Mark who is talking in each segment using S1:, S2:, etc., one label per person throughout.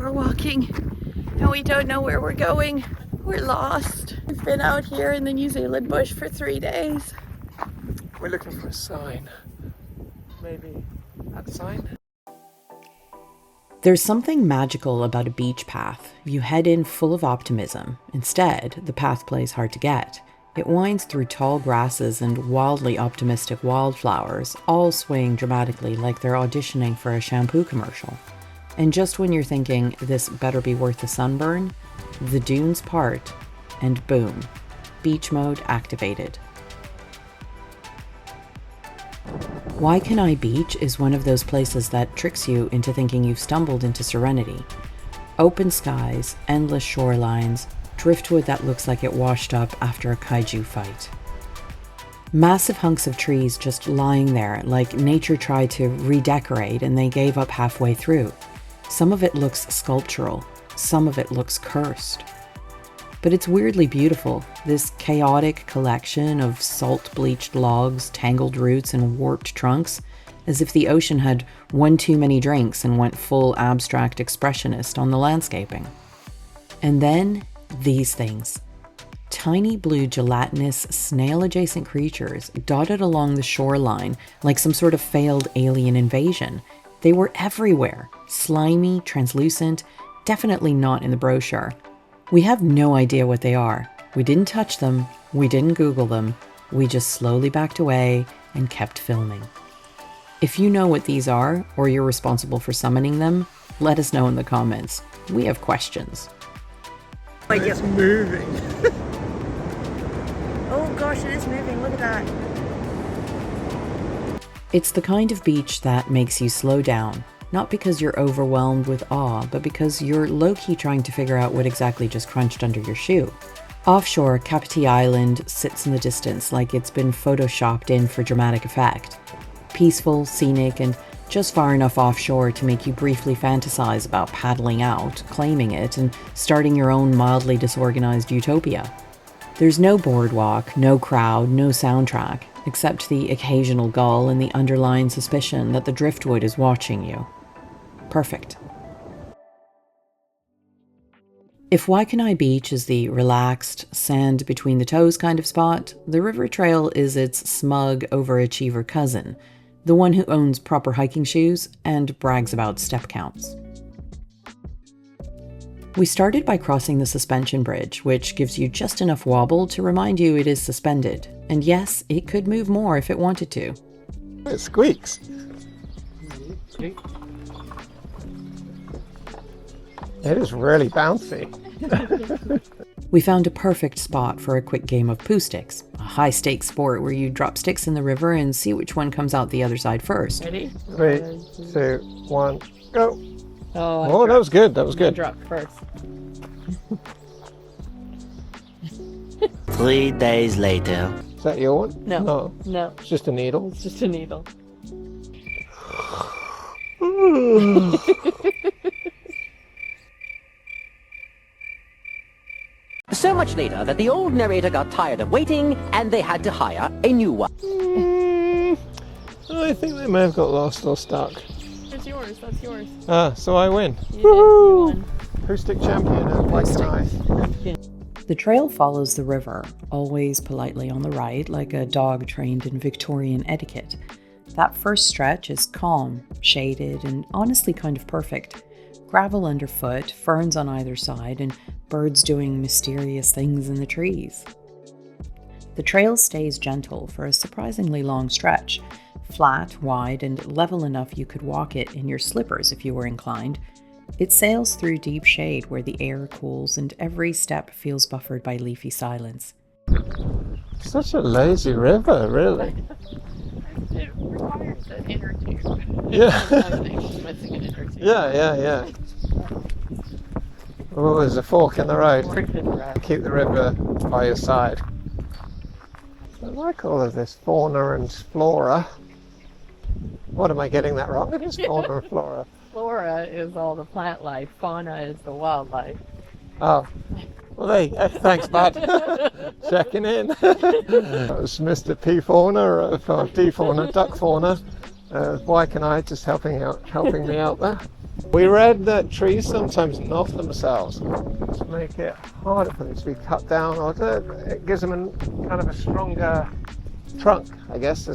S1: we're walking and we don't know where we're going. We're lost. We've been out here in the New Zealand bush for 3 days.
S2: We're looking for a sign. Maybe that sign?
S3: There's something magical about a beach path. You head in full of optimism. Instead, the path plays hard to get. It winds through tall grasses and wildly optimistic wildflowers, all swaying dramatically like they're auditioning for a shampoo commercial. And just when you're thinking, this better be worth the sunburn, the dunes part, and boom, beach mode activated. Waikanae Beach is one of those places that tricks you into thinking you've stumbled into serenity. Open skies, endless shorelines, driftwood that looks like it washed up after a kaiju fight. Massive hunks of trees just lying there, like nature tried to redecorate and they gave up halfway through. Some of it looks sculptural, some of it looks cursed. But it's weirdly beautiful, this chaotic collection of salt-bleached logs, tangled roots, and warped trunks, as if the ocean had one too many drinks and went full abstract expressionist on the landscaping. And then, these things. Tiny blue gelatinous snail-adjacent creatures dotted along the shoreline like some sort of failed alien invasion. They were everywhere, slimy, translucent, definitely not in the brochure. We have no idea what they are. We didn't touch them, we didn't Google them, we just slowly backed away and kept filming. If you know what these are, or you're responsible for summoning them, let us know in the comments. We have questions.
S2: Like it's moving.
S1: Oh gosh, it is moving, look at that.
S3: It's the kind of beach that makes you slow down. Not because you're overwhelmed with awe, but because you're low-key trying to figure out what exactly just crunched under your shoe. Offshore, Kapiti Island sits in the distance like it's been photoshopped in for dramatic effect. Peaceful, scenic, and just far enough offshore to make you briefly fantasize about paddling out, claiming it, and starting your own mildly disorganized utopia. There's no boardwalk, no crowd, no soundtrack, except the occasional gull and the underlying suspicion that the driftwood is watching you. Perfect. If Waikanae Beach is the relaxed, sand between the toes kind of spot, the river trail is its smug overachiever cousin, the one who owns proper hiking shoes and brags about step counts. We started by crossing the suspension bridge, which gives you just enough wobble to remind you it is suspended. And yes, it could move more if it wanted to.
S2: It squeaks. It is really bouncy.
S3: We found a perfect spot for a quick game of Poohsticks, a high-stakes sport where you drop sticks in the river and see which one comes out the other side first.
S1: Ready?
S2: 3, 2, 1, go.
S1: Oh,
S2: That was good. That was good.
S1: Drop first.
S4: 3 days later.
S2: Is that your one?
S1: No. No.
S2: It's just a needle.
S1: It's just a needle.
S5: So much later that the old narrator got tired of waiting and they had to hire a new one.
S2: I think they may have got lost or stuck.
S1: It's yours, that's yours.
S2: So I win.
S1: You won.
S2: Poohstick champion at Waikanae.
S3: The trail follows the river, always politely on the right, like a dog trained in Victorian etiquette. That first stretch is calm, shaded, and honestly kind of perfect. Gravel underfoot, ferns on either side, and birds doing mysterious things in the trees. The trail stays gentle for a surprisingly long stretch, flat, wide, and level enough you could walk it in your slippers if you were inclined. It sails through deep shade where the air cools and every step feels buffered by leafy silence.
S2: Such a lazy river, really.
S1: It requires an inner tube.
S2: Yeah.
S1: Missing an inner tube.
S2: Yeah. Oh, there's a fork in the road.
S1: Freaking
S2: Keep the river by your side. I like all of this fauna and flora. What, am I getting that wrong? It is fauna and flora.
S1: Flora is all the plant life. Fauna is the wildlife.
S2: Oh. Well, thanks, bud. Checking in. That was Mr. P Fauna, D Fauna, Duck Fauna. Waikanae just helping me out there. We read that trees sometimes knock themselves to make it harder for them to be cut down, or it gives them kind of a stronger trunk, I guess.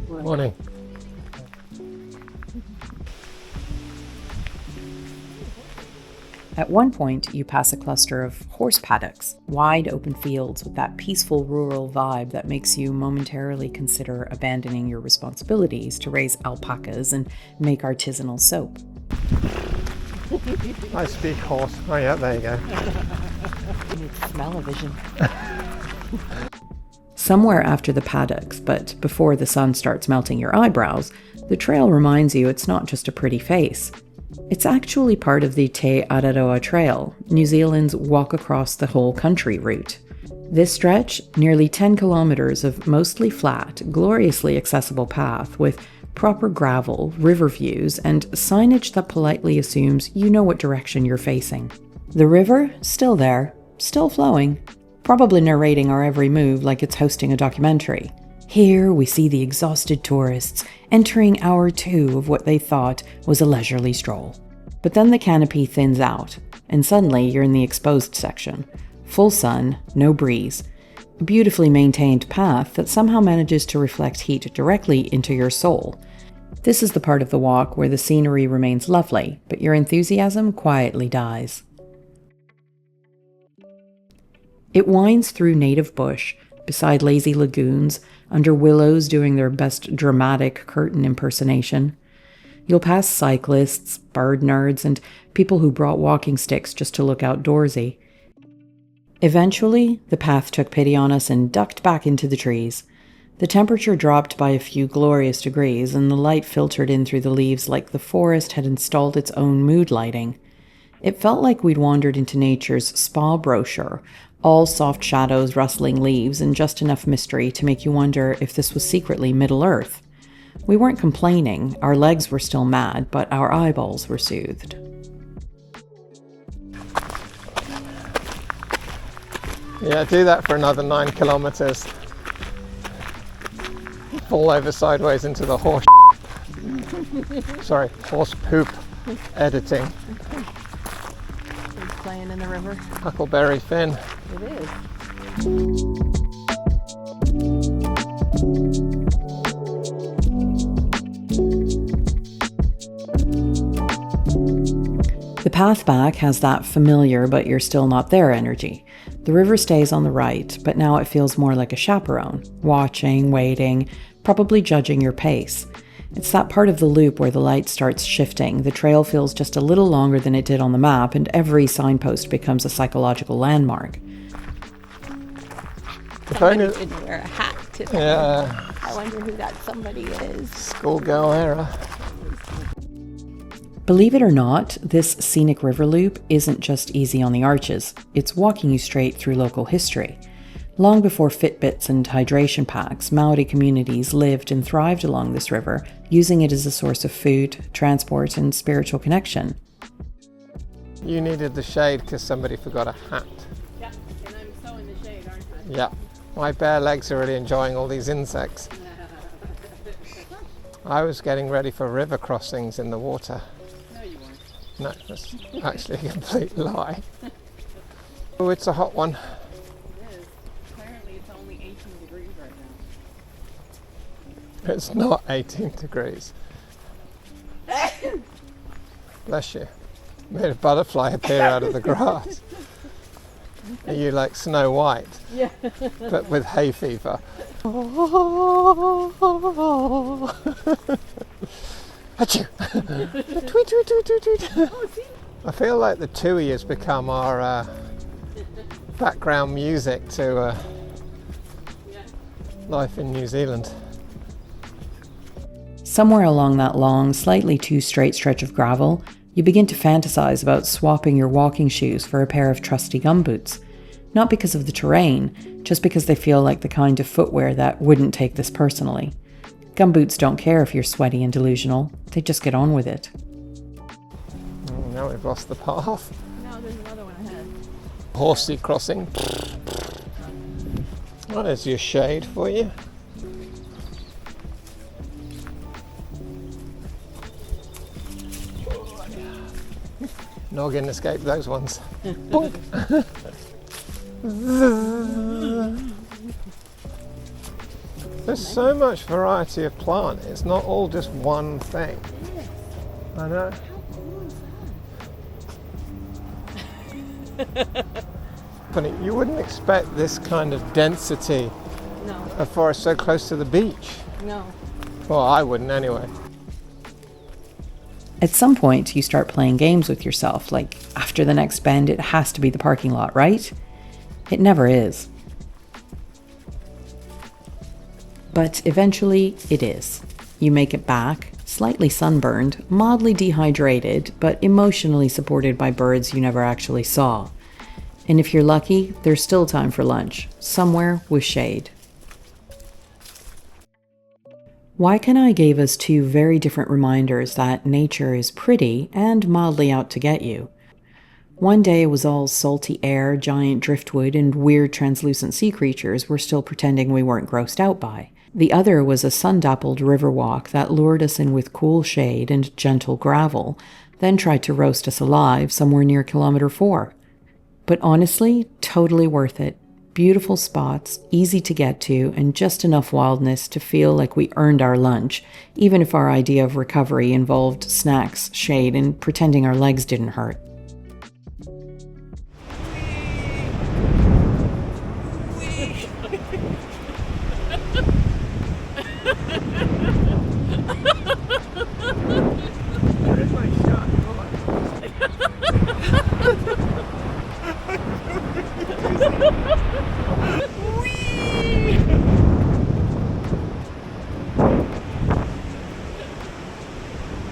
S2: Morning.
S3: At one point, you pass a cluster of horse paddocks, wide open fields with that peaceful rural vibe that makes you momentarily consider abandoning your responsibilities to raise alpacas and make artisanal soap.
S2: I speak horse. Oh yeah, there you go.
S3: You need smell-o-vision. Somewhere after the paddocks, but before the sun starts melting your eyebrows, the trail reminds you it's not just a pretty face. It's actually part of the Te Araroa Trail, New Zealand's walk across the whole country route. This stretch, nearly 10 kilometers of mostly flat, gloriously accessible path with proper gravel, river views, and signage that politely assumes you know what direction you're facing. The river, still there, still flowing, probably narrating our every move like it's hosting a documentary. Here we see the exhausted tourists entering hour 2 of what they thought was a leisurely stroll. But then the canopy thins out, and suddenly you're in the exposed section. Full sun, no breeze. A beautifully maintained path that somehow manages to reflect heat directly into your soul. This is the part of the walk where the scenery remains lovely, but your enthusiasm quietly dies. It winds through native bush, beside lazy lagoons, under willows doing their best dramatic curtain impersonation. You'll pass cyclists, bird nerds, and people who brought walking sticks just to look outdoorsy. Eventually, the path took pity on us and ducked back into the trees. The temperature dropped by a few glorious degrees, and the light filtered in through the leaves like the forest had installed its own mood lighting. It felt like we'd wandered into nature's spa brochure, all soft shadows, rustling leaves, and just enough mystery to make you wonder if this was secretly Middle-earth. We weren't complaining, our legs were still mad, but our eyeballs were soothed.
S2: Yeah, do that for another 9 kilometers. Fall over sideways into the horse poop editing.
S1: Playing in the river.
S2: Huckleberry Finn.
S1: It is.
S3: The path back has that familiar but you're still not there energy. The river stays on the right, but now it feels more like a chaperone, watching, waiting, probably judging your pace. It's that part of the loop where the light starts shifting, the trail feels just a little longer than it did on the map, and every signpost becomes a psychological landmark.
S1: Somebody didn't wear a hat today.
S2: Yeah.
S1: I wonder who that somebody is.
S2: Schoolgirl era.
S3: Believe it or not, this scenic river loop isn't just easy on the arches. It's walking you straight through local history. Long before Fitbits and hydration packs, Maori communities lived and thrived along this river, using it as a source of food, transport, and spiritual connection.
S2: You needed the shade because somebody forgot a hat.
S1: Yeah, and I'm so in the shade, aren't I?
S2: Yeah. My bare legs are really enjoying all these insects. I was getting ready for river crossings in the water.
S1: No, you weren't.
S2: No, that's actually a complete lie. Oh, it's a hot one.
S1: Apparently it's only 18 degrees right now.
S2: It's not 18 degrees. Bless you. Made a butterfly appear out of the grass. Are you like Snow White?
S1: Yeah.
S2: But with hay fever. Achoo! Tweet, tweet, tweet, tweet, tweet. I feel like the tui has become our background music to life in New Zealand.
S3: Somewhere along that long, slightly too straight stretch of gravel, you begin to fantasize about swapping your walking shoes for a pair of trusty gumboots. Not because of the terrain, just because they feel like the kind of footwear that wouldn't take this personally. Gumboots don't care if you're sweaty and delusional, they just get on with it.
S2: Now we've lost the path.
S1: No, there's another one ahead.
S2: Horsey crossing. Well, there's your shade for you. Noggin escaped those ones. Bonk. There's so much variety of plant. It's not all just one thing. I know. Funny, you wouldn't expect this kind of density of forest so close to the beach.
S3: No.
S2: Well, I wouldn't anyway.
S3: At some point, you start playing games with yourself, like after the next bend, it has to be the parking lot, right? It never is. But eventually, it is. You make it back, slightly sunburned, mildly dehydrated, but emotionally supported by birds you never actually saw. And if you're lucky, there's still time for lunch, somewhere with shade. Waikanae gave us two very different reminders that nature is pretty and mildly out to get you. One day it was all salty air, giant driftwood, and weird translucent sea creatures we're still pretending we weren't grossed out by. The other was a sun-dappled river walk that lured us in with cool shade and gentle gravel, then tried to roast us alive somewhere near kilometer 4. But honestly, totally worth it. Beautiful spots, easy to get to, and just enough wildness to feel like we earned our lunch, even if our idea of recovery involved snacks, shade, and pretending our legs didn't hurt.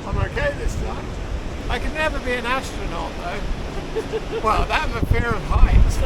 S2: I'm okay this time. I could never be an astronaut though. Well, that and the fear of heights.